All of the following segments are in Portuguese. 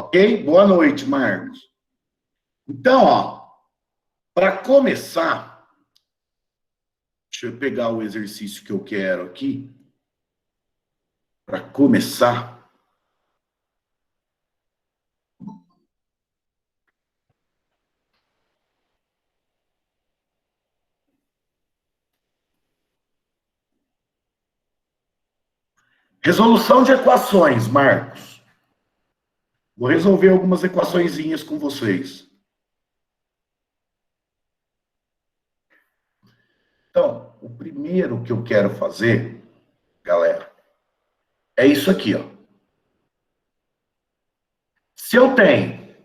Ok? Boa noite, Marcos. Então, ó, para começar, deixa eu pegar o exercício que eu quero aqui. Para começar, resolução de equações, Marcos. Vou resolver algumas equaçõezinhas com vocês. Então, o primeiro que eu quero fazer, galera, é isso aqui, ó. Se eu tenho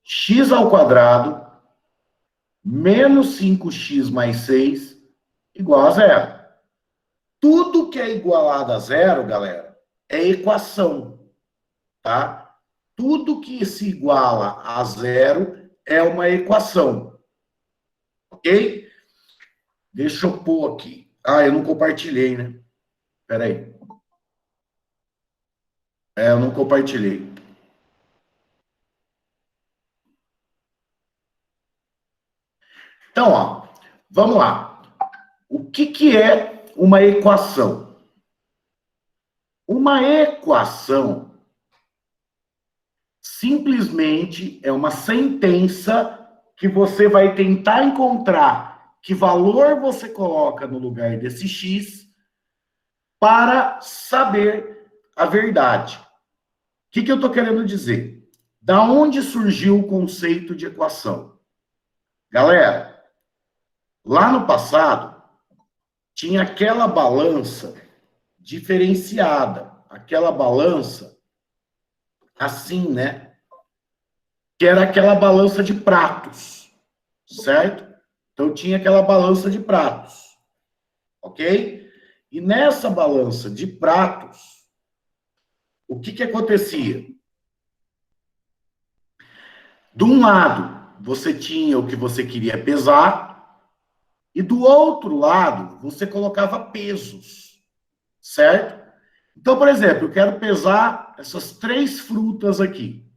x ao quadrado menos 5x mais 6 igual a zero. Tudo que é igualado a zero, galera, é equação, tá? Tudo que se iguala a zero é uma equação, ok? Deixa eu pôr aqui. Ah, eu não compartilhei, né? Espera aí. Eu não compartilhei. Então, ó, vamos lá. O que é uma equação? Uma equação simplesmente é uma sentença que você vai tentar encontrar que valor você coloca no lugar desse x para saber a verdade. O que eu estou querendo dizer? Da onde surgiu o conceito de equação? Galera, lá no passado, tinha aquela balança diferenciada, aquela balança assim, né? Que era aquela balança de pratos, certo? Então tinha aquela balança de pratos, ok? E nessa balança de pratos, o que acontecia? De um lado, você tinha o que você queria pesar, e do outro lado, você colocava pesos, certo? Então, por exemplo, eu quero pesar essas 3 frutas aqui.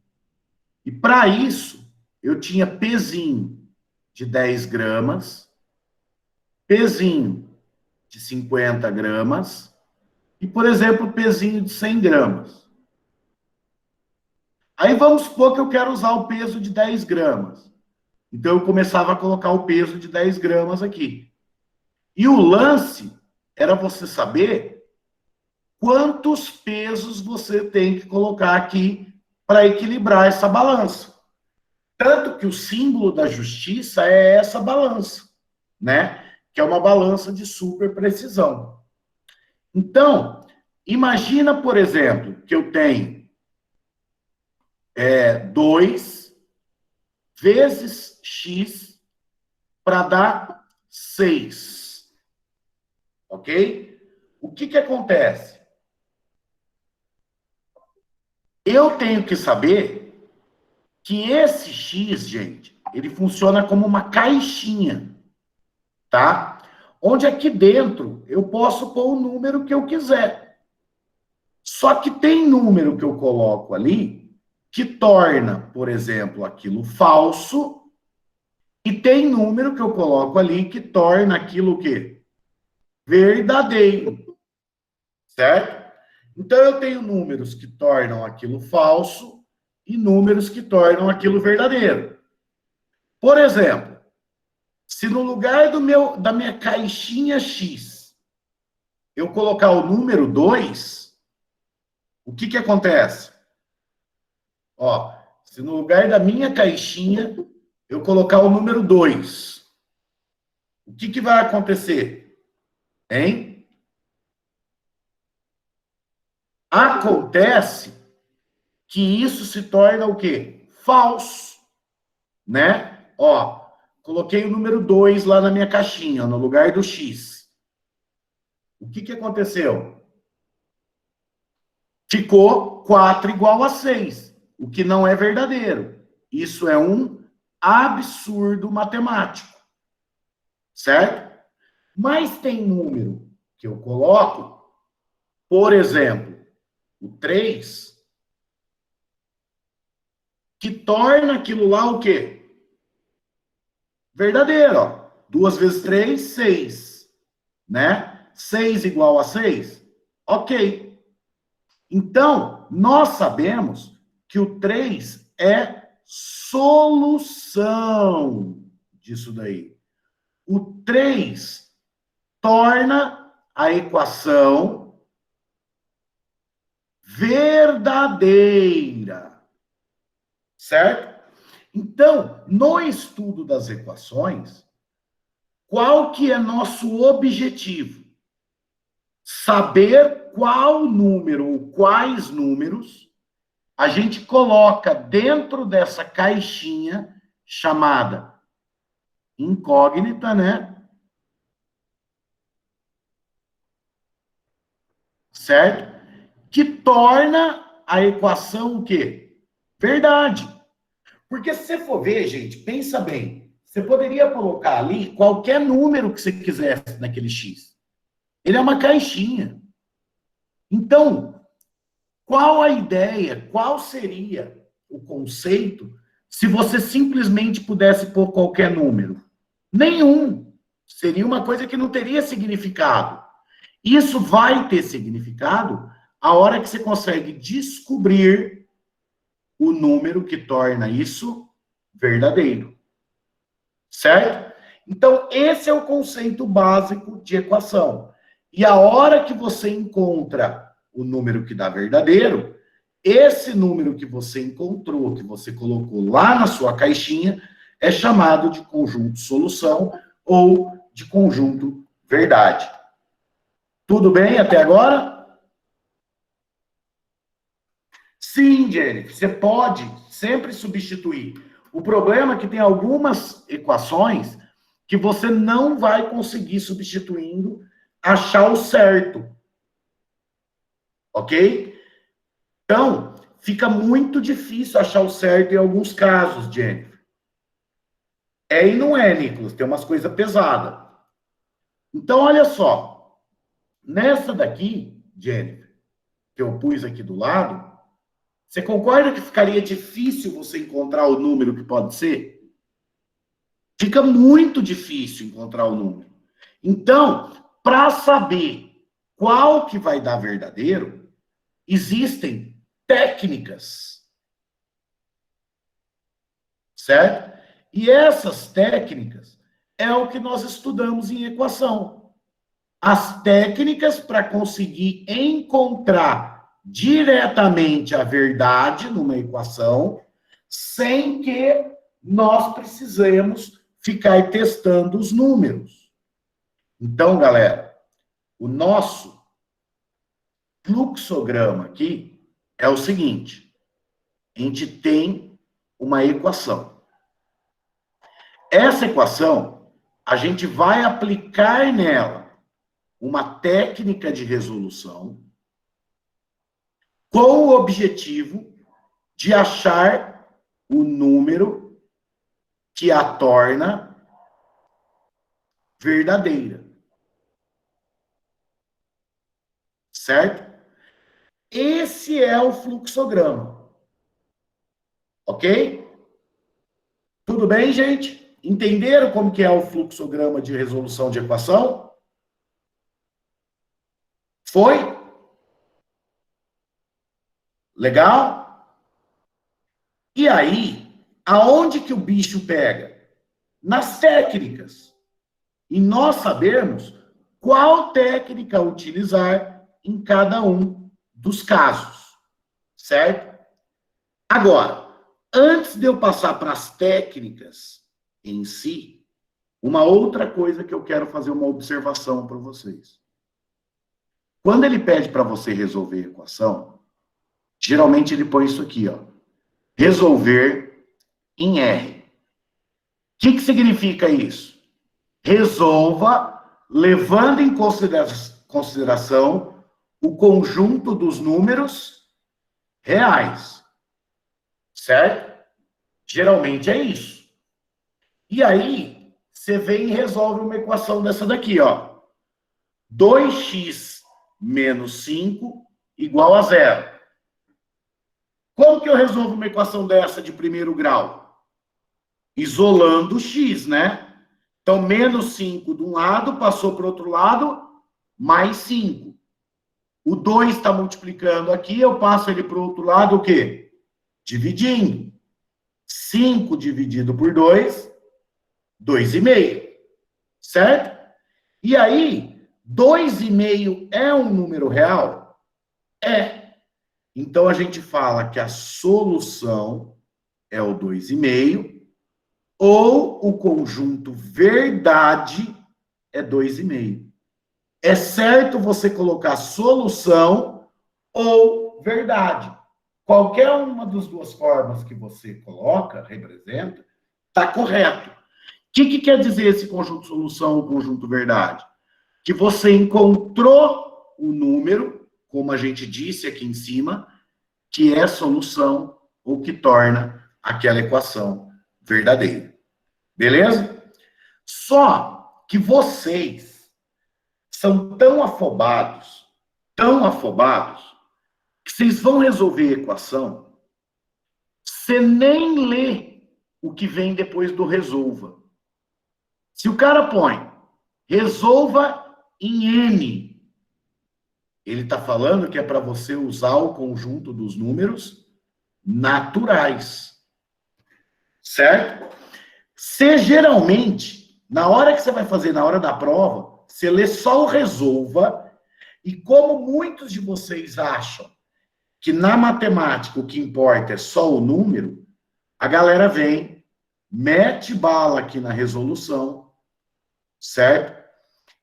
E para isso, eu tinha pezinho de 10 gramas, pezinho de 50 gramas e, por exemplo, pezinho de 100 gramas. Aí vamos supor que eu quero usar o peso de 10 gramas. Então, eu começava a colocar o peso de 10 gramas aqui. E o lance era você saber quantos pesos você tem que colocar aqui para equilibrar essa balança. Tanto que o símbolo da justiça é essa balança, né? Que é uma balança de super precisão. Então, imagina, por exemplo, que eu tenho 2 vezes x para dar 6. Ok? O que acontece? Eu tenho que saber que esse x, gente, ele funciona como uma caixinha, tá? Onde aqui dentro eu posso pôr o número que eu quiser. Só que tem número que eu coloco ali que torna, por exemplo, aquilo falso, e tem número que eu coloco ali que torna aquilo o quê? Verdadeiro, certo? Então eu tenho números que tornam aquilo falso e números que tornam aquilo verdadeiro. Por exemplo, se no lugar da minha caixinha X eu colocar o número 2, o que acontece? Ó, se no lugar da minha caixinha eu colocar o número 2, o que vai acontecer? Hein? Acontece que isso se torna o quê? Falso, né? Ó, coloquei o número 2 lá na minha caixinha, no lugar do X. O que aconteceu? Ficou 4 igual a 6, o que não é verdadeiro. Isso é um absurdo matemático, certo? Mas tem número que eu coloco, por exemplo, o 3, que torna aquilo lá o quê? Verdadeiro, ó. 2 vezes 3, 6. Né? 6 igual a 6? Ok. Então, nós sabemos que o 3 é solução disso daí. O 3 torna a equação verdadeira. Certo? Então, no estudo das equações, qual que é nosso objetivo? Saber qual número ou quais números a gente coloca dentro dessa caixinha chamada incógnita, né? Certo? Que torna a equação o quê? Verdade. Porque se você for ver, gente, pensa bem. Você poderia colocar ali qualquer número que você quisesse naquele X. Ele é uma caixinha. Então, qual a ideia? Qual seria o conceito se você simplesmente pudesse pôr qualquer número? Nenhum. Seria uma coisa que não teria significado. Isso vai ter significado a hora que você consegue descobrir o número que torna isso verdadeiro. Certo? Então, esse é o conceito básico de equação. E a hora que você encontra o número que dá verdadeiro, esse número que você encontrou, que você colocou lá na sua caixinha, é chamado de conjunto solução ou de conjunto verdade. Tudo bem até agora? Sim, Jennifer, você pode sempre substituir. O problema é que tem algumas equações que você não vai conseguir substituindo achar o certo. Ok? Então, fica muito difícil achar o certo em alguns casos, Jennifer. É e não é, Nicolas, tem umas coisas pesadas. Então, olha só. Nessa daqui, Jennifer, que eu pus aqui do lado, você concorda que ficaria difícil você encontrar o número que pode ser? Fica muito difícil encontrar o número. Então, para saber qual que vai dar verdadeiro, existem técnicas. Certo? E essas técnicas é o que nós estudamos em equação. As técnicas para conseguir encontrar diretamente a verdade numa equação, sem que nós precisemos ficar testando os números. Então, galera, o nosso fluxograma aqui é o seguinte: a gente tem uma equação. Essa equação, a gente vai aplicar nela uma técnica de resolução com o objetivo de achar o número que a torna verdadeira. Certo? Esse é o fluxograma. Ok? Tudo bem, gente? Entenderam como que é o fluxograma de resolução de equação? Foi? Legal? E aí, aonde que o bicho pega? Nas técnicas. E nós sabemos qual técnica utilizar em cada um dos casos. Certo? Agora, antes de eu passar para as técnicas em si, uma outra coisa que eu quero fazer uma observação para vocês. Quando ele pede para você resolver a equação, geralmente ele põe isso aqui, ó. Resolver em R. O que significa isso? Resolva levando em consideração o conjunto dos números reais. Certo? Geralmente é isso. E aí, você vem e resolve uma equação dessa daqui, ó. 2x menos 5 igual a 0. Como que eu resolvo uma equação dessa de primeiro grau? Isolando o x, né? Então, menos 5 de um lado, passou para o outro lado, mais 5. O 2 está multiplicando aqui, eu passo ele para o outro lado, o quê? Dividindo. 5 dividido por 2, 2,5. Certo? E aí, 2,5 é um número real? É. Então, a gente fala que a solução é o 2,5, ou o conjunto verdade é 2,5. É certo você colocar solução ou verdade. Qualquer uma das duas formas que você coloca, representa, está correto. O que quer dizer esse conjunto solução ou conjunto verdade? Que você encontrou o número, como a gente disse aqui em cima, que é solução ou que torna aquela equação verdadeira. Beleza? Só que vocês são tão afobados, que vocês vão resolver a equação, você nem lê o que vem depois do resolva. Se o cara põe resolva em N, ele está falando que é para você usar o conjunto dos números naturais. Certo? Você geralmente, na hora que você vai fazer, na hora da prova, você lê só o resolva, e como muitos de vocês acham que na matemática o que importa é só o número, a galera vem, mete bala aqui na resolução, certo?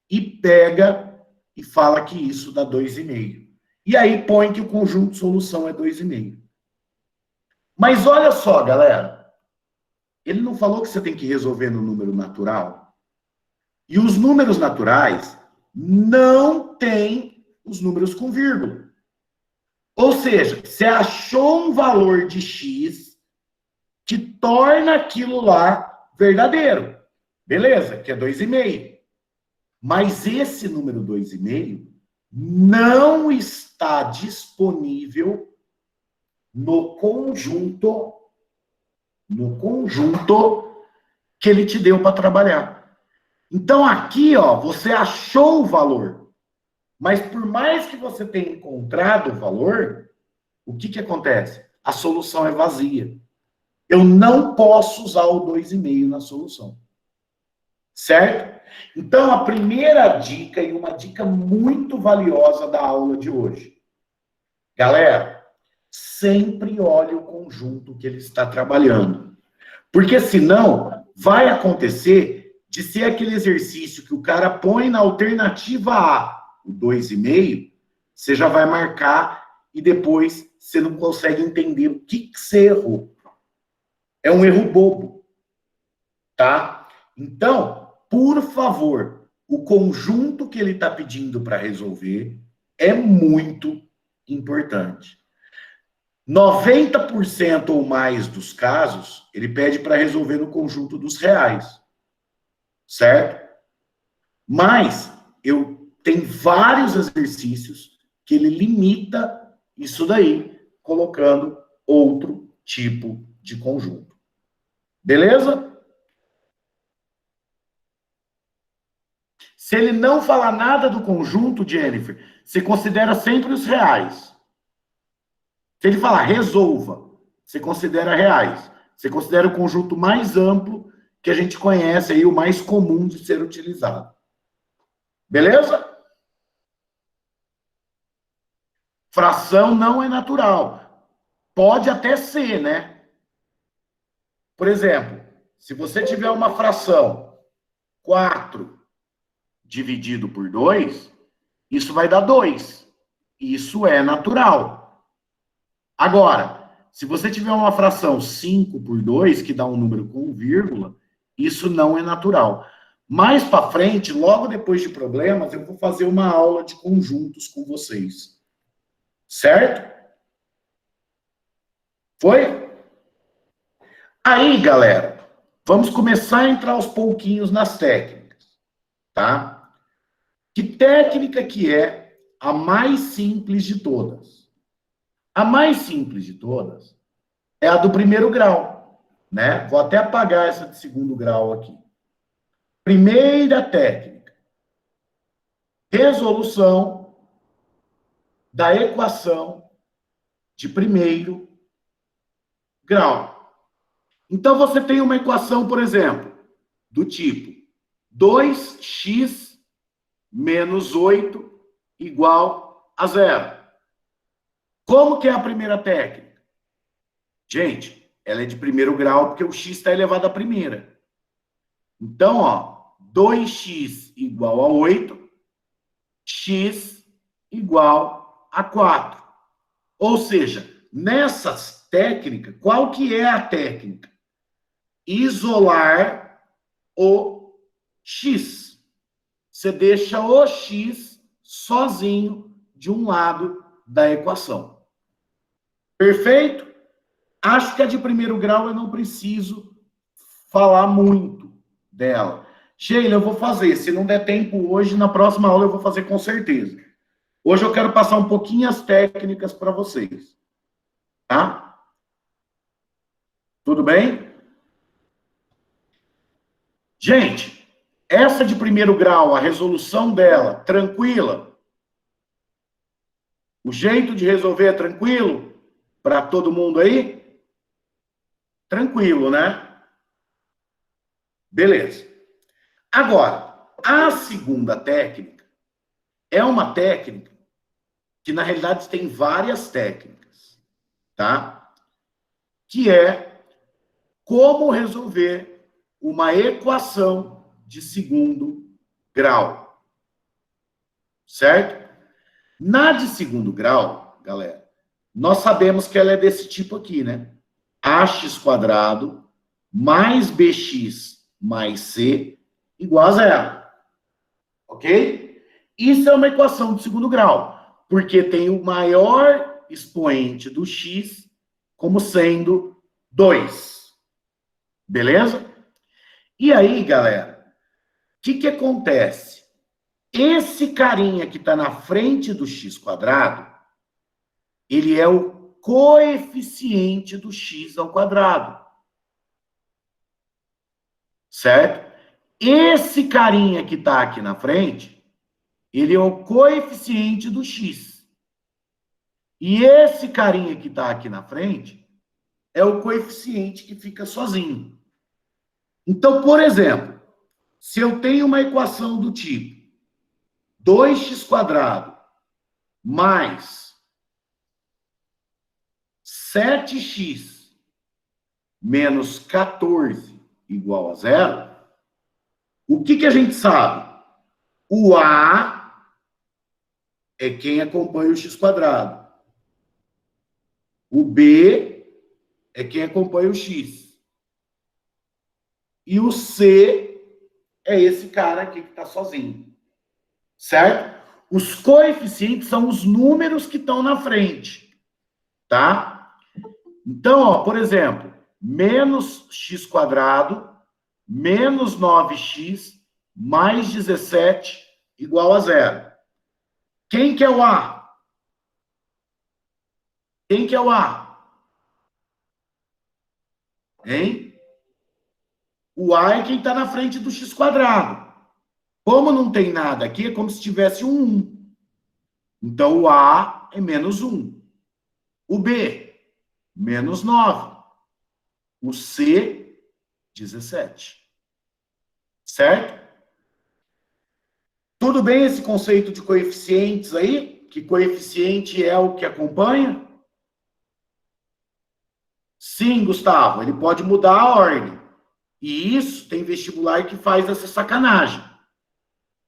E pega e fala que isso dá 2,5. E aí põe que o conjunto de solução é 2,5. Mas olha só, galera, ele não falou que você tem que resolver no número natural? E os números naturais não têm os números com vírgula. Ou seja, você achou um valor de x que torna aquilo lá verdadeiro. Beleza, que é 2,5. Mas esse número 2,5 não está disponível no conjunto que ele te deu para trabalhar. Então aqui, ó, você achou o valor. Mas por mais que você tenha encontrado o valor, o que acontece? A solução é vazia. Eu não posso usar o 2,5 na solução. Certo? Então, a primeira dica, e uma dica muito valiosa da aula de hoje. Galera, sempre olhe o conjunto que ele está trabalhando. Porque senão, vai acontecer de ser aquele exercício que o cara põe na alternativa A, o 2,5, você já vai marcar e depois você não consegue entender o que você errou. É um erro bobo, tá? Então, por favor, o conjunto que ele está pedindo para resolver é muito importante. 90% ou mais dos casos, ele pede para resolver no conjunto dos reais. Certo? Mas eu tenho vários exercícios que ele limita isso daí, colocando outro tipo de conjunto. Beleza? Se ele não falar nada do conjunto, Jennifer, você considera sempre os reais. Se ele falar resolva, você considera reais. Você considera o conjunto mais amplo que a gente conhece aí, o mais comum de ser utilizado. Beleza? Fração não é natural. Pode até ser, né? Por exemplo, se você tiver uma fração 4 dividido por 2, isso vai dar 2. Isso é natural. Agora, se você tiver uma fração 5 por 2, que dá um número com vírgula, isso não é natural. Mais para frente, logo depois de problemas, eu vou fazer uma aula de conjuntos com vocês. Certo? Foi? Aí, galera, vamos começar a entrar aos pouquinhos nas técnicas, tá? Que técnica que é a mais simples de todas? A mais simples de todas é a do primeiro grau, né? Vou até apagar essa de segundo grau aqui. Primeira técnica. Resolução da equação de primeiro grau. Então, você tem uma equação, por exemplo, do tipo 2x menos 8 igual a zero. Como que é a primeira técnica? Gente, ela é de primeiro grau porque o x está elevado à primeira. Então, ó, 2x igual a 8, x igual a 4. Ou seja, nessas técnicas, qual que é a técnica? Isolar o x. Você deixa o x sozinho de um lado da equação. Perfeito? Acho que a de primeiro grau eu não preciso falar muito dela. Sheila, eu vou fazer. Se não der tempo hoje, na próxima aula eu vou fazer com certeza. Hoje eu quero passar um pouquinho as técnicas para vocês. Tá? Tudo bem? Gente, essa de primeiro grau, a resolução dela, tranquila? O jeito de resolver é tranquilo? Para todo mundo aí? Tranquilo, né? Beleza. Agora, a segunda técnica é uma técnica que, na realidade, tem várias técnicas, tá? Que é como resolver uma equação de segundo grau. Certo? Na de segundo grau, galera, nós sabemos que ela é desse tipo aqui, né? Ax quadrado mais bx mais c igual a zero. Ok? Isso é uma equação de segundo grau, porque tem o maior expoente do x como sendo 2. Beleza? E aí, galera, o que acontece? Esse carinha que está na frente do x quadrado, ele é o coeficiente do x ao quadrado. Certo? Esse carinha que está aqui na frente, ele é o coeficiente do x. E esse carinha que está aqui na frente é o coeficiente que fica sozinho. Então, por exemplo, se eu tenho uma equação do tipo 2x quadrado mais 7x menos 14 igual a zero, o que a gente sabe? O A é quem acompanha o x quadrado. O B é quem acompanha o x. E o C é esse cara aqui que está sozinho. Certo? Os coeficientes são os números que estão na frente. Tá? Então, ó, por exemplo, menos x quadrado menos 9x mais 17 igual a zero. Quem que é o A? Quem que é o A? Hein? O A é quem está na frente do x quadrado. Como não tem nada aqui, é como se tivesse um 1. Então, o A é menos 1. O B, menos 9. O C, 17. Certo? Tudo bem esse conceito de coeficientes aí? Que coeficiente é o que acompanha? Sim, Gustavo, ele pode mudar a ordem. E isso tem vestibular que faz essa sacanagem.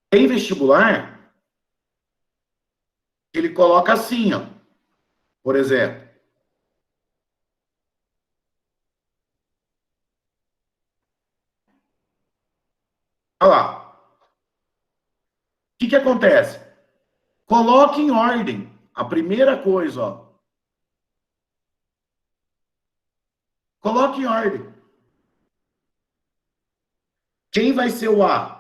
Tem vestibular que ele coloca assim, ó. Por exemplo. Olha lá. O que acontece? Coloque em ordem. A primeira coisa, ó. Coloque em ordem. Quem vai ser o A?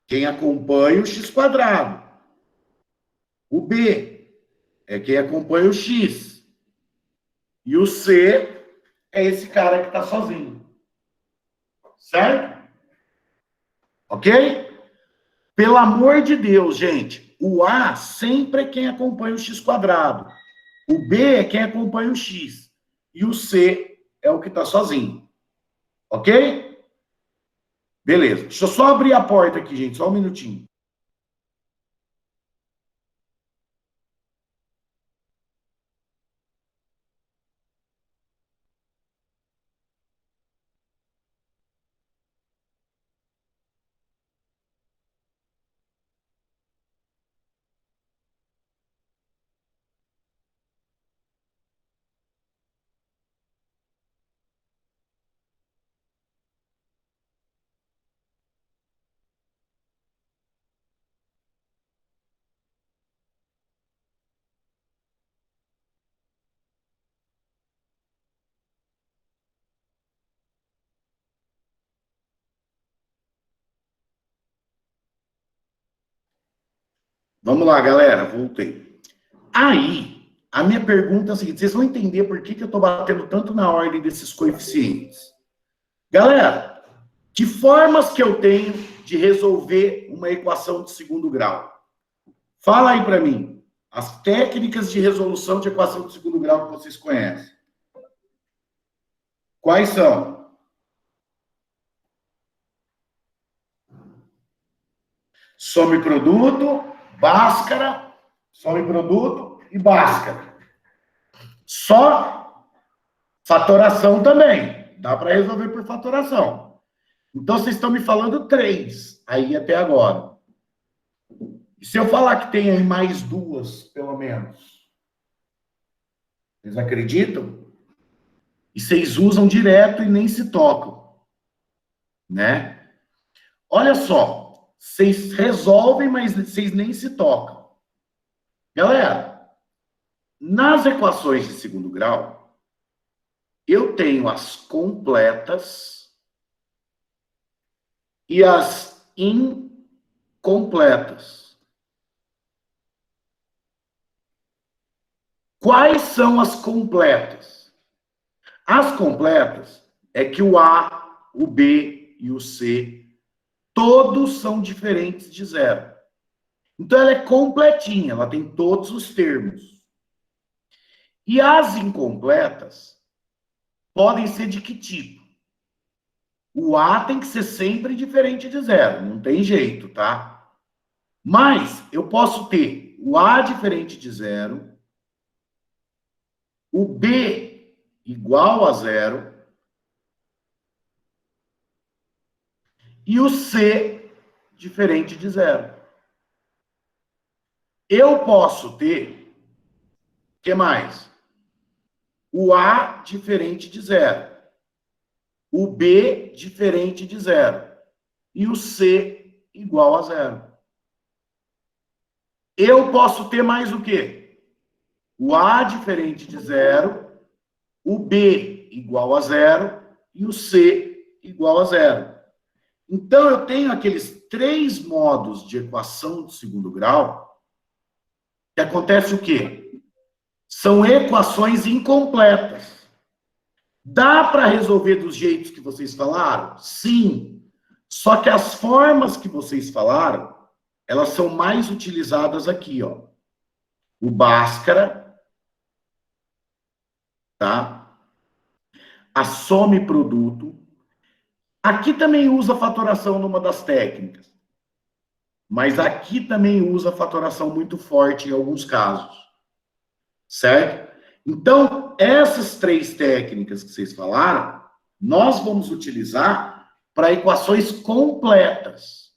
Quem acompanha o x quadrado. O B é quem acompanha o x. E o C é esse cara que está sozinho. Certo? Ok? Pelo amor de Deus, gente, o A sempre é quem acompanha o x quadrado. O B é quem acompanha o x. E o C é o que está sozinho. Ok? Beleza. Deixa eu só abrir a porta aqui, gente. Só um minutinho. Vamos lá, galera. Voltei. Aí, a minha pergunta é a seguinte: vocês vão entender por que eu estou batendo tanto na ordem desses coeficientes. Galera, que formas que eu tenho de resolver uma equação de segundo grau? Fala aí para mim. As técnicas de resolução de equação de segundo grau que vocês conhecem. Quais são? Soma e produto, Bhaskara, soma e produto e Bhaskara. Só fatoração também. Dá para resolver por fatoração. Então, vocês estão me falando 3 aí até agora. E se eu falar que tem aí mais 2, pelo menos? Vocês acreditam? E vocês usam direto e nem se tocam. Né? Olha só. Vocês resolvem, mas vocês nem se tocam. Galera, nas equações de segundo grau, eu tenho as completas e as incompletas. Quais são as completas? As completas é que o A, o B e o C, todos são diferentes de zero. Então, ela é completinha, ela tem todos os termos. E as incompletas podem ser de que tipo? O A tem que ser sempre diferente de zero, não tem jeito, tá? Mas eu posso ter o A diferente de zero, o B igual a zero e o C diferente de zero. Eu posso ter, o que mais? O A diferente de zero, o B diferente de zero e o C igual a zero. Eu posso ter mais o quê? O A diferente de zero, o B igual a zero e o C igual a zero. Então, eu tenho aqueles 3 modos de equação de segundo grau que acontece o quê? São equações incompletas. Dá para resolver dos jeitos que vocês falaram? Sim. Só que as formas que vocês falaram, elas são mais utilizadas aqui, ó. O Bhaskara, tá? A soma e produto. Aqui também usa fatoração numa das técnicas. Mas aqui também usa fatoração muito forte em alguns casos. Certo? Então, essas 3 técnicas que vocês falaram, nós vamos utilizar para equações completas,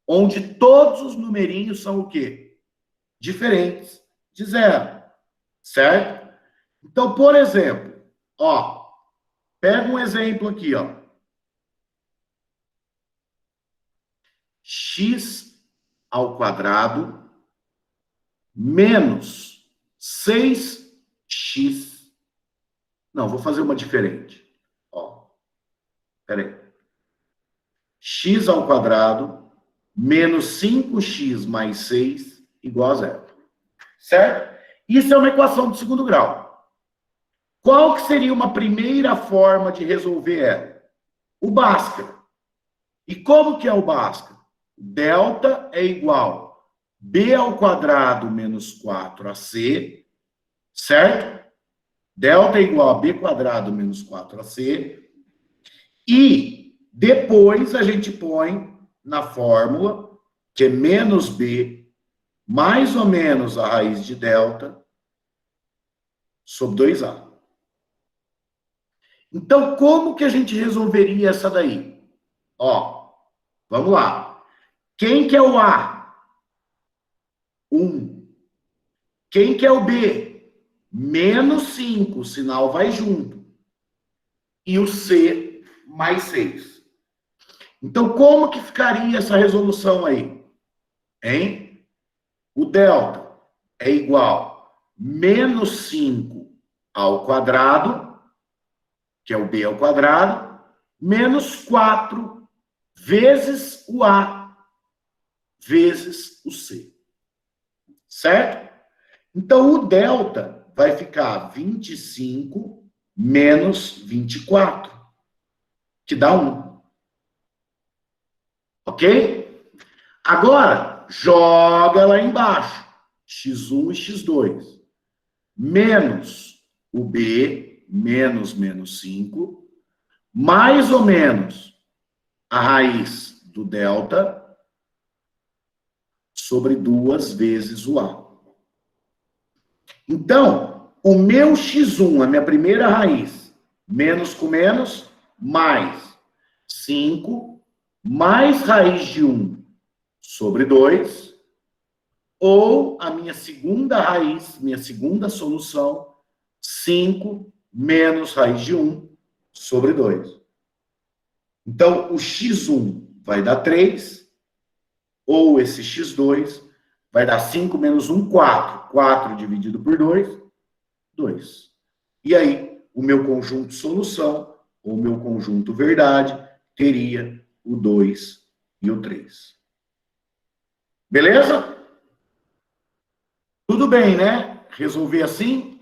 onde todos os numerinhos são o quê? Diferentes de zero. Certo? Então, por exemplo, ó, pega um exemplo aqui, ó. X ao quadrado menos 6x. Não, vou fazer uma diferente. Ó, peraí. X ao quadrado menos 5x mais 6 igual a zero. Certo? Isso é uma equação de segundo grau. Qual que seria uma primeira forma de resolver ela? O Bhaskara. E como que é o Bhaskara? Delta é igual a B ao quadrado menos 4AC, certo? Delta é igual a B quadrado menos 4AC. E depois a gente põe na fórmula, que é menos B, mais ou menos a raiz de delta, sobre 2A. Então, como que a gente resolveria essa daí? Ó, vamos lá. Quem que é o A? 1. Quem que é o B? Menos 5, o sinal vai junto. E o C, mais 6. Então, como que ficaria essa resolução aí? Hein? O delta é igual a menos 5 ao quadrado, que é o B ao quadrado, menos 4 vezes o A, vezes o C. Certo? Então, o delta vai ficar 25 menos 24, que dá 1. Ok? Agora, joga lá embaixo. X1 e X2. Menos o B, menos 5, mais ou menos a raiz do delta sobre 2 vezes o A. Então, o meu x1, a minha primeira raiz, menos com menos, mais 5, mais raiz de 1 sobre 2, ou a minha segunda raiz, minha segunda solução, 5 menos raiz de 1 sobre 2. Então, o x1 vai dar 3, ou esse x2 vai dar 5 menos 1, 4. 4 dividido por 2, 2. E aí, o meu conjunto solução, ou o meu conjunto verdade, teria o 2 e o 3. Beleza? Tudo bem, né? Resolver assim?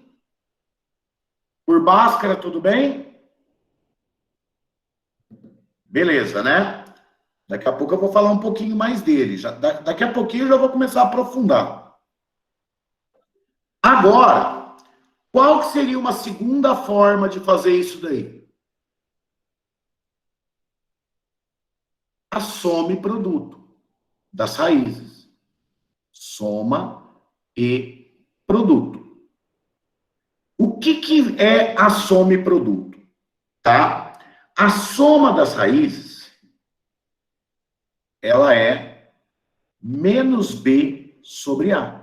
Por Bhaskara, tudo bem? Beleza, né? Daqui a pouco eu vou falar um pouquinho mais dele. Daqui a pouquinho eu já vou começar a aprofundar. Agora, qual que seria uma segunda forma de fazer isso daí? A soma e produto das raízes. Soma e produto. O que é a soma e produto? Tá? A soma das raízes, ela é menos B sobre A.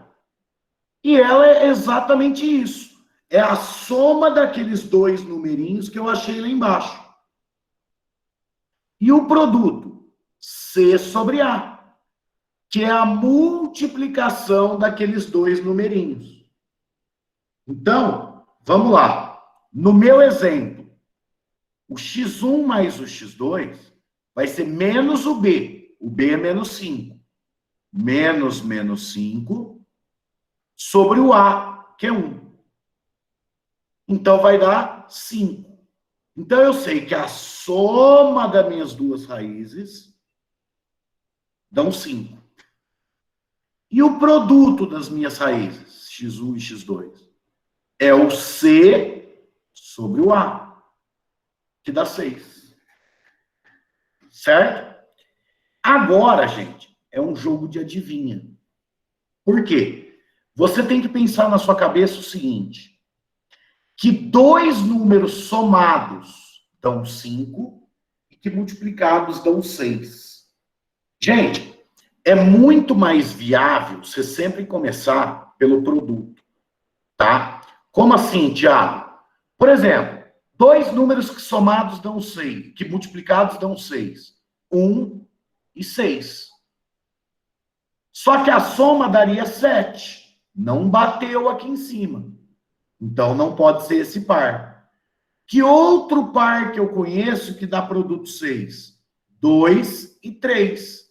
E ela é exatamente isso. É a soma daqueles dois numerinhos que eu achei lá embaixo. E o produto? C sobre A, que é a multiplicação daqueles dois numerinhos. Então, vamos lá. No meu exemplo, o x1 mais o x2 vai ser menos o B. O B é menos 5. Menos 5 sobre o A, que é 1. Então, vai dar 5. Então, eu sei que a soma das minhas duas raízes dão 5. E o produto das minhas raízes, x1 e x2, é o C sobre o A, que dá 6. Certo? Agora, gente, é um jogo de adivinha. Por quê? Você tem que pensar na sua cabeça o seguinte, que dois números somados dão 5 e que multiplicados dão 6. Gente, é muito mais viável você sempre começar pelo produto, tá? Como assim, Thiago? Por exemplo, dois números que somados dão 6, que multiplicados dão 6. 1 e 6. Só que a soma daria 7. Não bateu aqui em cima. Então, não pode ser esse par. Que outro par que eu conheço que dá produto 6? 2 e 3.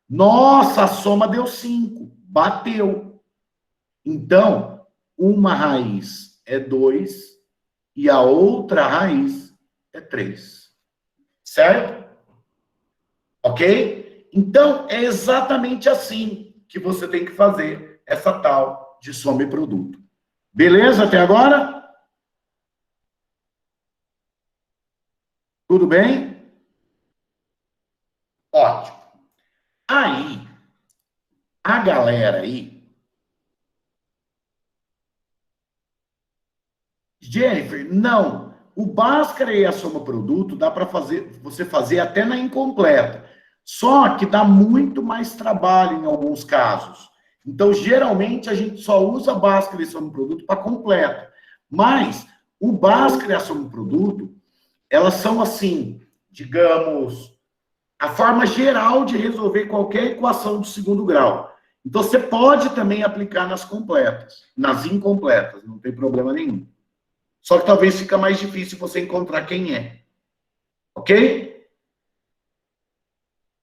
Nossa, a soma deu 5. Bateu. Então, uma raiz é 2 e a outra raiz é 3. Certo? Ok? Então, é exatamente assim que você tem que fazer essa tal de soma e produto. Beleza até agora? Tudo bem? Ótimo. Aí, a galera aí, Jennifer, não. O Bhaskara e a soma produto dá para você fazer até na incompleta. Só que dá muito mais trabalho em alguns casos. Então, geralmente, a gente só usa Bhaskara e soma produto para completa. Mas o Bhaskara e a soma produto, elas são assim, digamos, a forma geral de resolver qualquer equação do segundo grau. Então, você pode também aplicar nas completas, nas incompletas, não tem problema nenhum. Só que talvez fica mais difícil você encontrar quem é. Ok?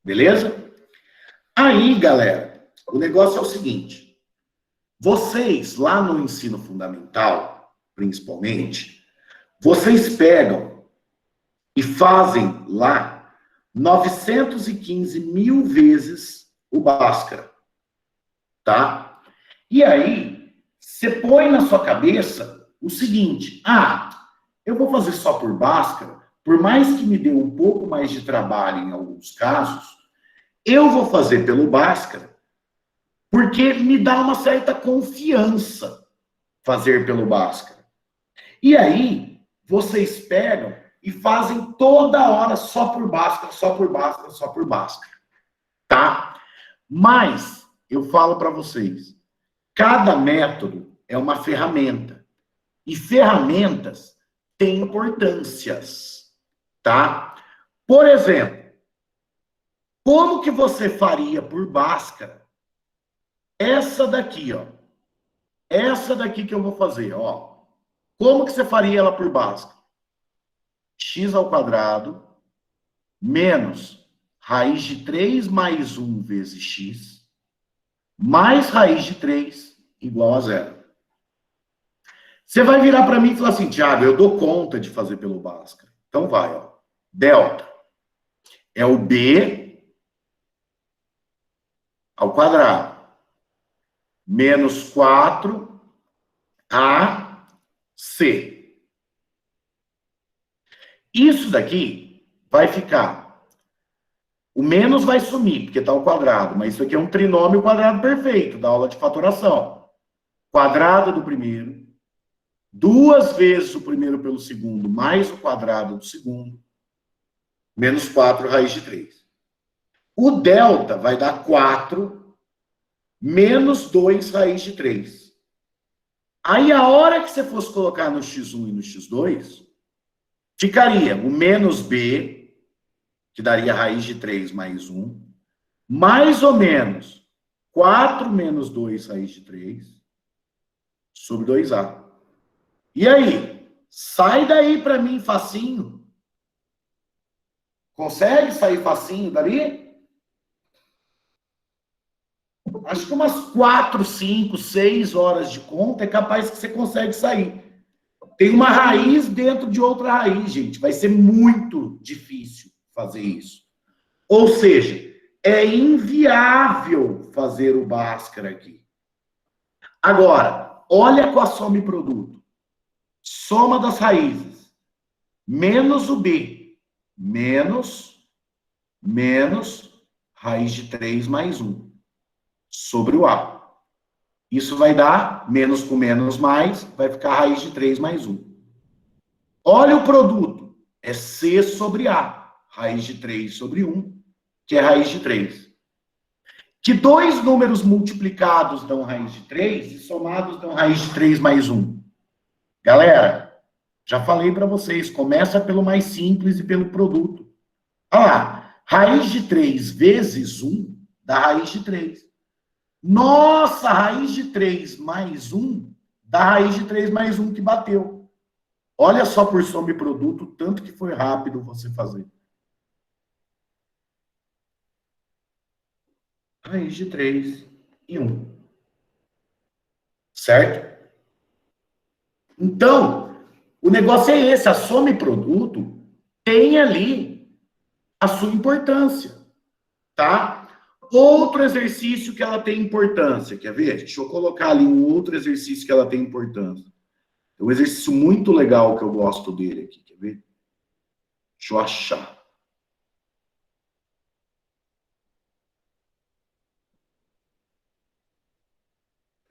Beleza? Aí, galera, o negócio é o seguinte. Vocês, lá no ensino fundamental, principalmente, vocês pegam e fazem lá 915 mil vezes o Bhaskara. Tá? E aí, você põe na sua cabeça o seguinte: eu vou fazer só por Bhaskara, por mais que me dê um pouco mais de trabalho em alguns casos, eu vou fazer pelo Bhaskara, porque me dá uma certa confiança fazer pelo Bhaskara. E aí, vocês pegam e fazem toda hora só por Bhaskara, só por Bhaskara, só por Bhaskara. Tá? Mas, eu falo para vocês, cada método é uma ferramenta. E ferramentas têm importâncias, tá? Por exemplo, como que você faria por Bhaskara essa daqui, ó? Essa daqui que eu vou fazer, ó. Como que você faria ela por Bhaskara? X ao quadrado menos raiz de 3 mais 1 vezes x mais raiz de 3 igual a zero. Você vai virar para mim e falar assim, Thiago, eu dou conta de fazer pelo Bhaskara. Então vai, ó. Delta é o B ao quadrado menos 4 AC. Isso daqui vai ficar. O menos vai sumir, porque está ao quadrado, mas isso aqui é um trinômio quadrado perfeito, da aula de fatoração. Quadrado do primeiro, duas vezes o primeiro pelo segundo, mais o quadrado do segundo, menos 4 raiz de 3. O delta vai dar 4 menos 2 raiz de 3. Aí, a hora que você fosse colocar no x1 e no x2, ficaria o menos b, que daria raiz de 3 mais 1, mais ou menos 4 menos 2 raiz de 3, sobre 2a. E aí? Sai daí para mim facinho. Consegue sair facinho dali? Acho que umas 4, 5, 6 horas de conta é capaz que você consegue sair. Tem uma raiz dentro de outra raiz, gente. Vai ser muito difícil fazer isso. Ou seja, é inviável fazer o Bhaskara aqui. Agora, olha com a soma e produto. Soma das raízes. Menos o B. Menos raiz de 3 mais 1. Sobre o A. Isso vai dar menos com menos mais, vai ficar raiz de 3 mais 1. Olha o produto. É C sobre A. Raiz de 3 sobre 1, que é raiz de 3. Que dois números multiplicados dão raiz de 3 e somados dão raiz de 3 mais 1. Galera, já falei para vocês, começa pelo mais simples e pelo produto. Olha lá, raiz de 3 vezes 1 dá raiz de 3. Nossa, raiz de 3 mais 1 dá raiz de 3 mais 1 que bateu. Olha só por soma e produto, tanto que foi rápido você fazer. Raiz de 3 e 1. Certo? Então, O negócio é esse, a soma e produto tem ali a sua importância, tá? Outro exercício que ela tem importância, quer ver? Deixa eu colocar ali um outro exercício que ela tem importância. É um exercício muito legal que eu gosto dele aqui, quer ver? Deixa eu achar.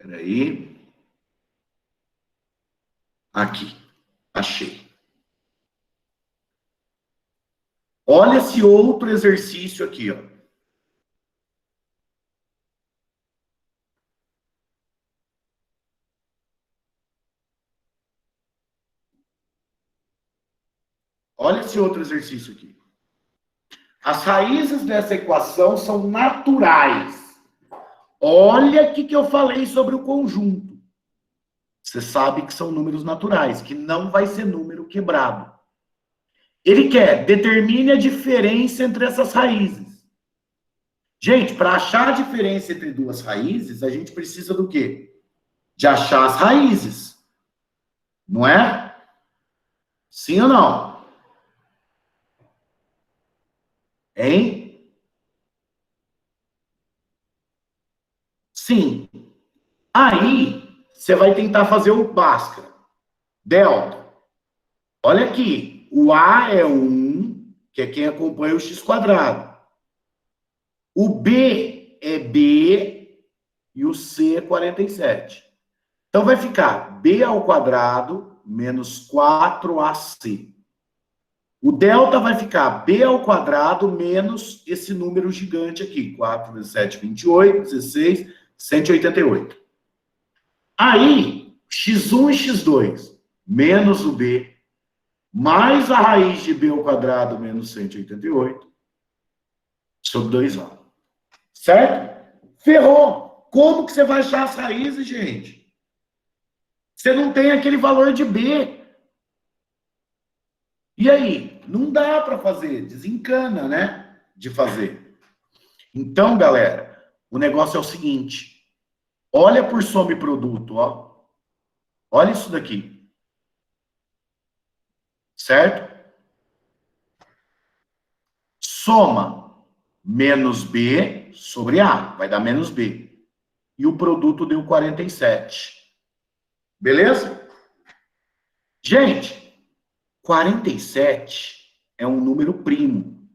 Espera aí. Aqui, achei. Olha esse outro exercício aqui, ó. Olha esse outro exercício aqui. As raízes dessa equação são naturais. Olha o que eu falei sobre o conjunto. Você sabe que são números naturais, que não vai ser número quebrado. Ele quer, determine a diferença entre essas raízes. Gente, para achar a diferença entre duas raízes, a gente precisa do quê? De achar as raízes. Não é? Sim ou não? Hein? Sim. Aí, você vai tentar fazer o Bhaskara. Delta. Olha aqui. O A é 1, que é quem acompanha o x quadrado. O B é B e o C é 47. Então, vai ficar B ao quadrado menos 4AC. O delta vai ficar B ao quadrado menos esse número gigante aqui. 4 vezes 7, 28, 16, 188. Aí, x1 e x2 menos o B, mais a raiz de B ao quadrado menos 188, sobre 2A. Certo? Ferrou! Como que você vai achar as raízes, gente? Você não tem aquele valor de B. E aí? Não dá para fazer, desencana, né? De fazer. Então, galera, o negócio é o seguinte. Olha por soma e produto, ó. Olha isso daqui. Certo? Soma menos B sobre A. Vai dar menos B. E o produto deu 47. Beleza? Gente, 47 é um número primo.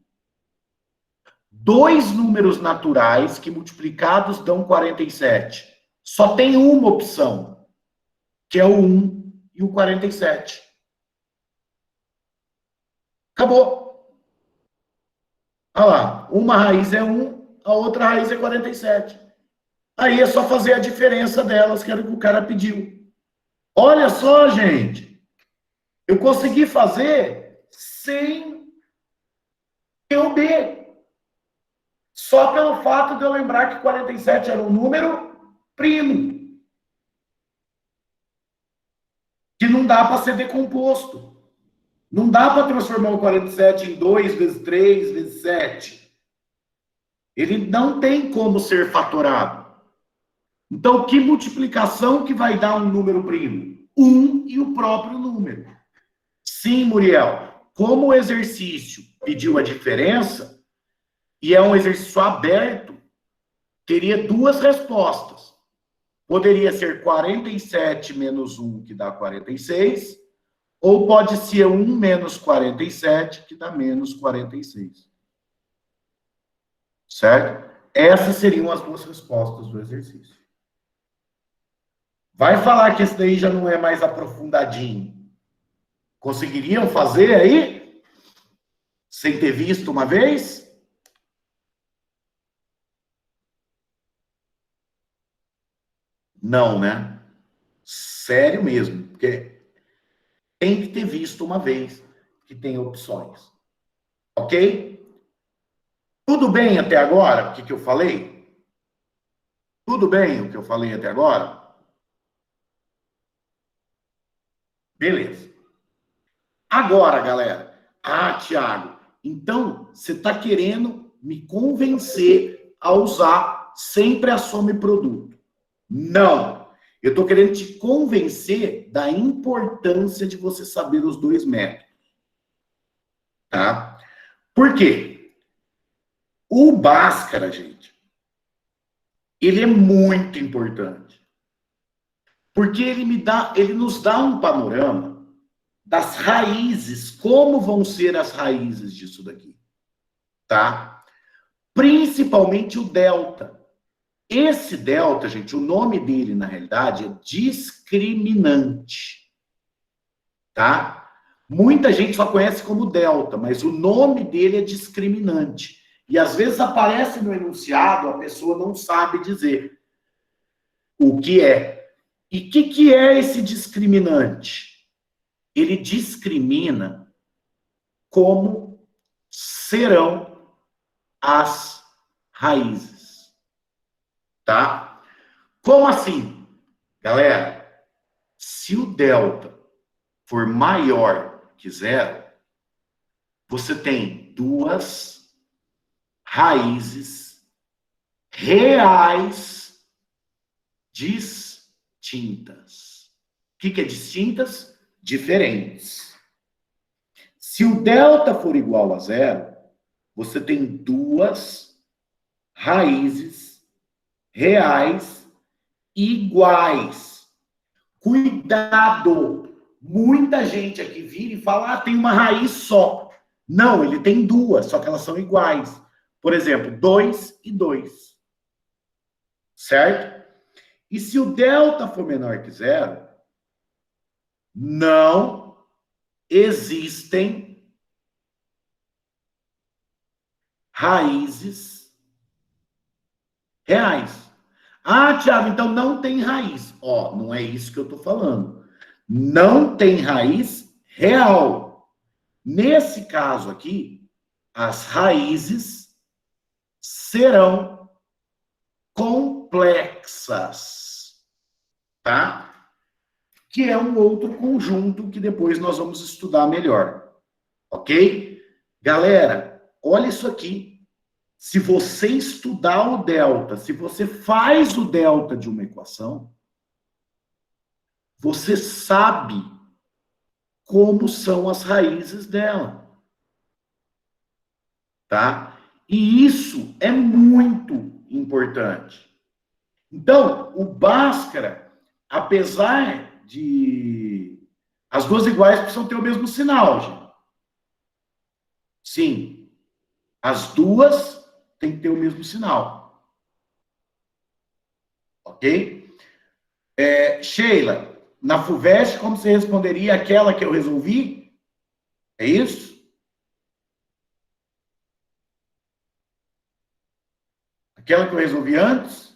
Dois números naturais que multiplicados dão 47. Só tem uma opção, que é o 1 e o 47. Acabou. Olha lá, uma raiz é 1, a outra raiz é 47. Aí é só fazer a diferença delas, que era o que o cara pediu. Olha só, gente. Eu consegui fazer sem ter o B. Só pelo fato de eu lembrar que 47 era um número primo. Que não dá para ser decomposto. Não dá para transformar o 47 em 2 vezes 3 vezes 7. Ele não tem como ser fatorado. Então, que multiplicação que vai dar um número primo? 1 e o próprio número. Sim, Muriel. Como o exercício pediu a diferença, e é um exercício aberto, teria duas respostas. Poderia ser 47 menos 1, que dá 46, ou pode ser 1 menos 47, que dá menos 46. Certo? Essas seriam as duas respostas do exercício. Vai falar que esse daí já não é mais aprofundadinho. Conseguiriam fazer aí? Sem ter visto uma vez? Não, né? Sério mesmo. Porque tem que ter visto uma vez que tem opções. Ok? Tudo bem até agora? O que eu falei? Tudo bem o que eu falei até agora? Beleza. Agora, galera. Ah, Thiago, então você está querendo me convencer a usar sempre a soma e produto. Não. Eu estou querendo te convencer da importância de você saber os dois métodos. Tá? Por quê? O Bhaskara, gente, ele é muito importante. Porque ele nos dá um panorama das raízes, como vão ser as raízes disso daqui. Tá? Principalmente o delta. Esse delta, gente, o nome dele, na realidade, é discriminante. Tá? Muita gente só conhece como delta, mas o nome dele é discriminante. E às vezes aparece no enunciado, a pessoa não sabe dizer o que é. E o que é esse discriminante? Ele discrimina como serão as raízes. Tá? Como assim? Galera, se o delta for maior que zero, você tem duas raízes reais distintas. O que é distintas? Diferentes. Se o delta for igual a zero, você tem duas raízes reais iguais. Cuidado! Muita gente aqui vira e fala, tem uma raiz só. Não, ele tem duas, só que elas são iguais. Por exemplo, 2 e 2. Certo? E se o delta for menor que zero, não existem raízes reais. Ah, Thiago, então não tem raiz. Ó, não é isso que eu estou falando. Não tem raiz real. Nesse caso aqui, as raízes serão complexas, tá? Que é um outro conjunto que depois nós vamos estudar melhor, ok? Galera, olha isso aqui. Se você estudar o delta, se você faz o delta de uma equação, você sabe como são as raízes dela. Tá? E isso é muito importante. Então, o Bhaskara, apesar de... As duas iguais precisam ter o mesmo sinal, gente. Sim. As duas têm que ter o mesmo sinal. Ok? Sheila, na FUVEST, como você responderia aquela que eu resolvi? É isso? Aquela que eu resolvi antes?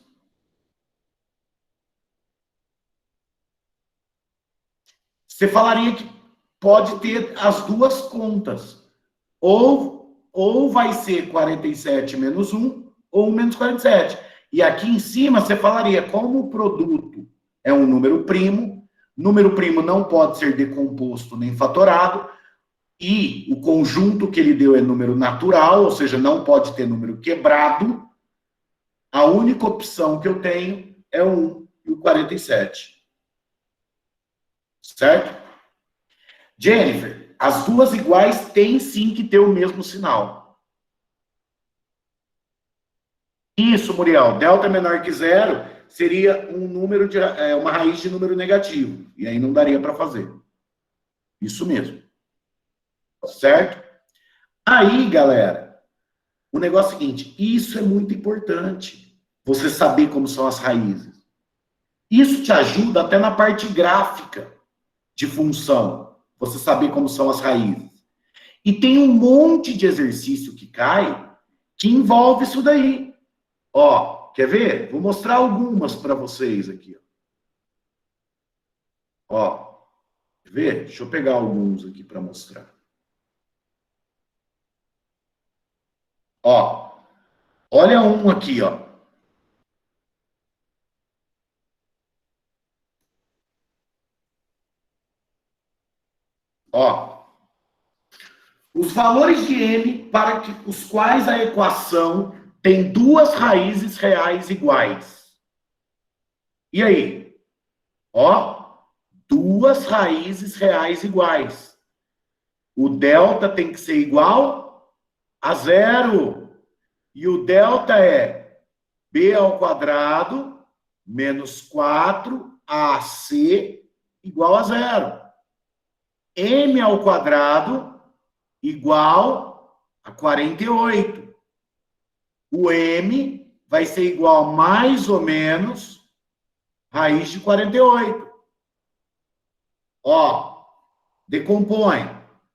Você falaria que pode ter as duas contas. Ou vai ser 47 menos 1, ou 1 menos 47. E aqui em cima você falaria, como o produto é um número primo não pode ser decomposto nem fatorado, e o conjunto que ele deu é número natural, ou seja, não pode ter número quebrado, a única opção que eu tenho é o 1 e o 47. Certo? Jennifer, as duas iguais têm sim que ter o mesmo sinal. Isso, Muriel. Delta menor que zero seria um número de, uma raiz de número negativo. E aí não daria para fazer. Isso mesmo. Certo? Aí, galera, o negócio é o seguinte, isso é muito importante. Você saber como são as raízes. Isso te ajuda até na parte gráfica de função. Você saber como são as raízes. E tem um monte de exercício que cai que envolve isso daí. Ó, quer ver? Vou mostrar algumas para vocês aqui. Ó, quer ver? Deixa eu pegar alguns aqui para mostrar. Ó, olha um aqui, ó. Ó, os valores de n para os quais a equação tem duas raízes reais iguais. E aí? Ó, duas raízes reais iguais. O delta tem que ser igual a zero. E o delta é b ao quadrado menos 4ac igual a zero. M ao quadrado igual a 48. O M vai ser igual a mais ou menos raiz de 48. Ó, decompõe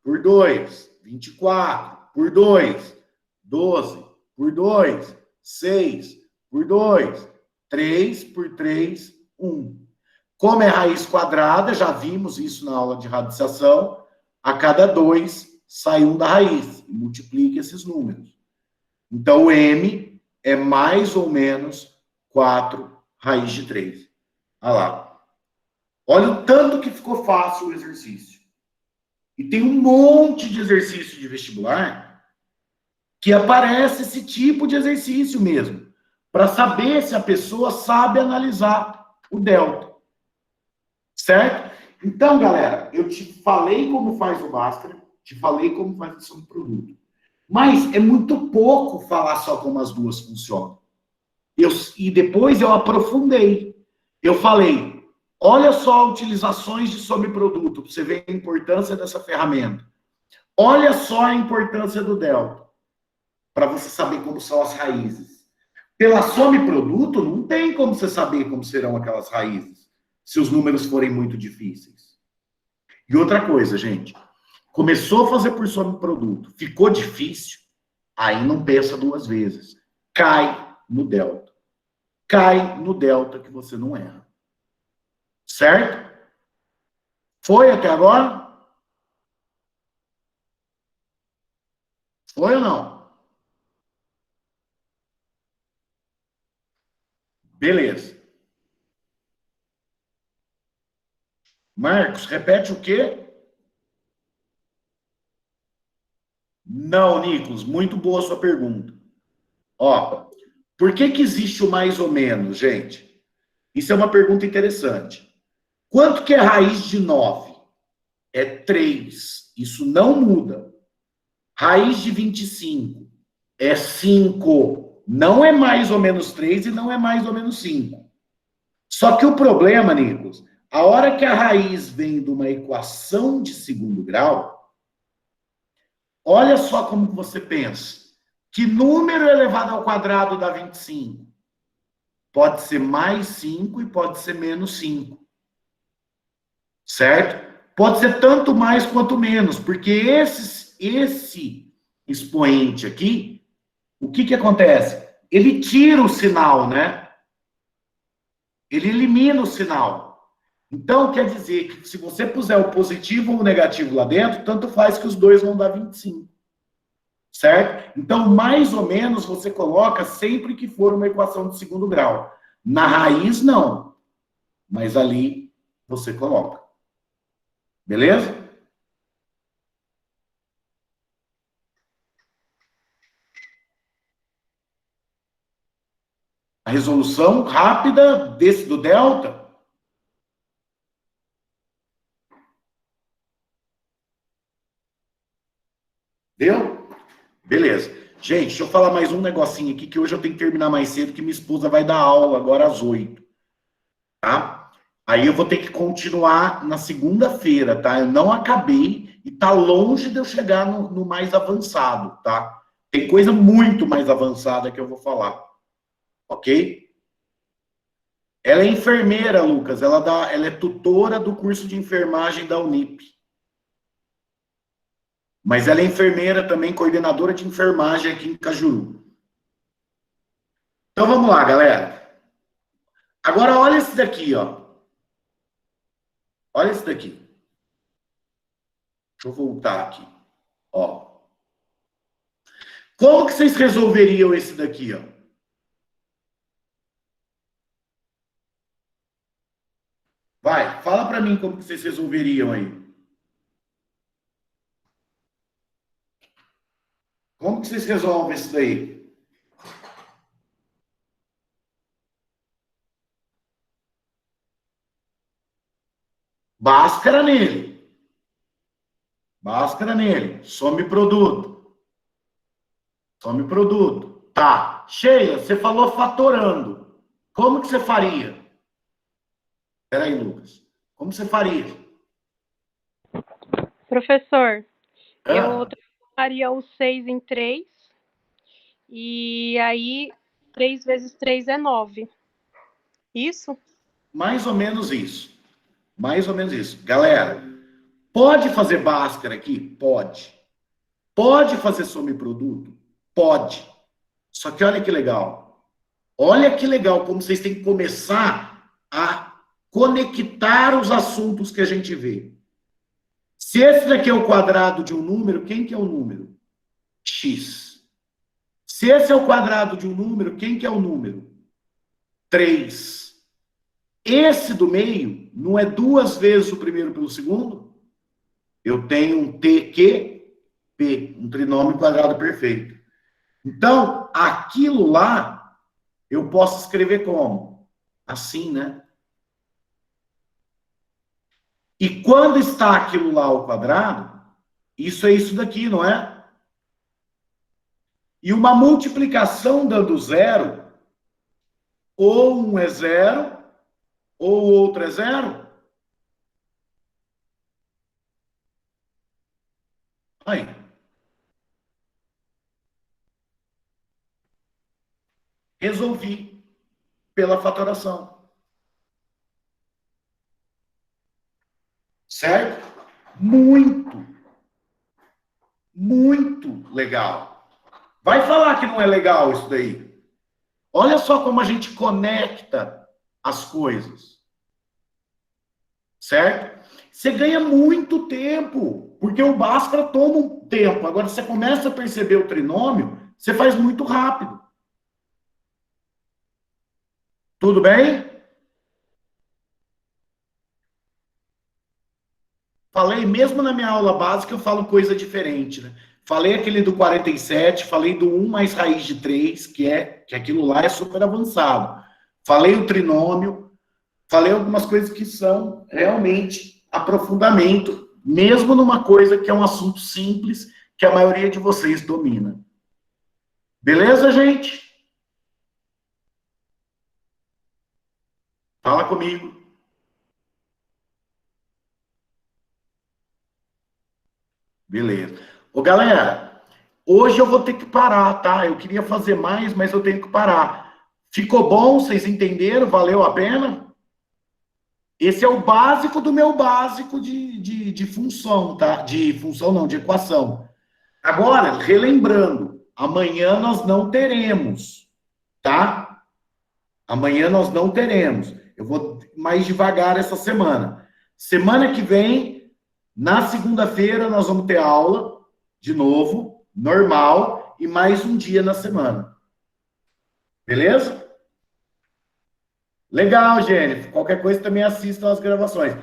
por 2, 24, por 2, 12, por 2, 6, por 2, 3, por 3, 1. Como é raiz quadrada, já vimos isso na aula de radiciação, a cada 2 sai 1 da raiz, e multiplica esses números. Então, o M é mais ou menos 4 raiz de 3. Olha lá. Olha o tanto que ficou fácil o exercício. E tem um monte de exercício de vestibular que aparece esse tipo de exercício mesmo, para saber se a pessoa sabe analisar o delta. Certo? Então, galera, eu te falei como faz o Bhaskara, te falei como faz a lição do produto. Mas é muito pouco falar só como as duas funcionam. E depois eu aprofundei. Eu falei, olha só utilizações de sobreproduto, para você ver a importância dessa ferramenta. Olha só a importância do delta, para você saber como são as raízes. Pela sobreproduto, não tem como você saber como serão aquelas raízes, se os números forem muito difíceis. E outra coisa, gente, começou a fazer por sobreproduto, ficou difícil, aí não pensa duas vezes. Cai no delta. Cai no delta que você não erra. Certo? Foi até agora? Foi ou não? Beleza. Marcos, repete o quê? Não, Nicolas, muito boa a sua pergunta. Ó, por que que existe o mais ou menos, gente? Isso é uma pergunta interessante. Quanto que é a raiz de 9? É 3. Isso não muda. Raiz de 25 é 5. Não é mais ou menos 3 e não é mais ou menos 5. Só que o problema, Nicolas, a hora que a raiz vem de uma equação de segundo grau, olha só como você pensa. Que número elevado ao quadrado dá 25? Pode ser mais 5 e pode ser menos 5. Certo? Pode ser tanto mais quanto menos, porque esse expoente aqui, o que que acontece? Ele tira o sinal, né? Ele elimina o sinal. Então, quer dizer que se você puser o positivo ou o negativo lá dentro, tanto faz que os dois vão dar 25. Certo? Então, mais ou menos, você coloca sempre que for uma equação de segundo grau. Na raiz, não. Mas ali, você coloca. Beleza? A resolução rápida do delta. Deu? Beleza. Gente, deixa eu falar mais um negocinho aqui, que hoje eu tenho que terminar mais cedo, que minha esposa vai dar aula agora às 8. Tá? Aí eu vou ter que continuar na segunda-feira, tá? Eu não acabei e tá longe de eu chegar no mais avançado, tá? Tem coisa muito mais avançada que eu vou falar, ok? Ela é enfermeira, Lucas. Ela é tutora do curso de enfermagem da Unip. Mas ela é enfermeira também, coordenadora de enfermagem aqui em Cajuru. Então vamos lá, galera. Agora olha esse daqui, ó. Olha esse daqui. Deixa eu voltar aqui. Ó. Como que vocês resolveriam esse daqui, ó? Vai, fala para mim como que vocês resolveriam aí. Como que vocês resolvem isso daí? Bhaskara nele. Bhaskara nele. Some produto. Some produto. Tá. Sheila, você falou fatorando. Como que você faria? Espera aí, Lucas. Como você faria? Professor, eu transformaria o 6 em 3. E aí, 3 vezes 3 é 9. Isso? Mais ou menos isso. Mais ou menos isso. Galera, pode fazer Bhaskara aqui? Pode. Pode fazer some-produto? Pode. Só que olha que legal. Olha que legal como vocês têm que começar a conectar os assuntos que a gente vê. Se esse daqui é o quadrado de um número, quem que é o número? X. Se esse é o quadrado de um número, quem que é o número? 3. Esse do meio não é 2 vezes o primeiro pelo segundo? Eu tenho um TQP, um trinômio quadrado perfeito. Então, aquilo lá, eu posso escrever como? Assim, né? E quando está aquilo lá ao quadrado, isso é isso daqui, não é? E uma multiplicação dando zero, ou um é zero, ou o outro é zero. Aí. Resolvi pela fatoração. Certo? Muito legal. Vai falar que não é legal isso daí. Olha só como a gente conecta as coisas. Certo? Você ganha muito tempo, porque o Bhaskara toma um tempo. Agora, você começa a perceber o trinômio, você faz muito rápido. Tudo bem? Falei, mesmo na minha aula básica, eu falo coisa diferente, né? Falei aquele do 47, falei do 1 mais raiz de 3, que aquilo lá é super avançado. Falei o trinômio, falei algumas coisas que são realmente aprofundamento, mesmo numa coisa que é um assunto simples, que a maioria de vocês domina. Beleza, gente? Fala comigo. Beleza. Ô, galera, hoje eu vou ter que parar, tá? Eu queria fazer mais, mas eu tenho que parar. Ficou bom? Vocês entenderam? Valeu a pena? Esse é o básico do meu básico de função, tá? De função não, de equação. Agora, relembrando, amanhã nós não teremos, tá? Amanhã nós não teremos. Eu vou mais devagar essa semana. Semana que vem, na segunda-feira, nós vamos ter aula, de novo, normal, e mais um dia na semana. Beleza? Legal, Jennifer. Qualquer coisa também assistam as gravações.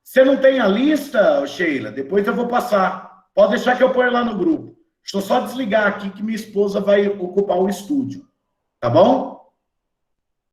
Você não tem a lista, Sheila? Depois eu vou passar. Pode deixar que eu ponho lá no grupo. Deixa eu só desligar aqui que minha esposa vai ocupar o estúdio. Tá bom?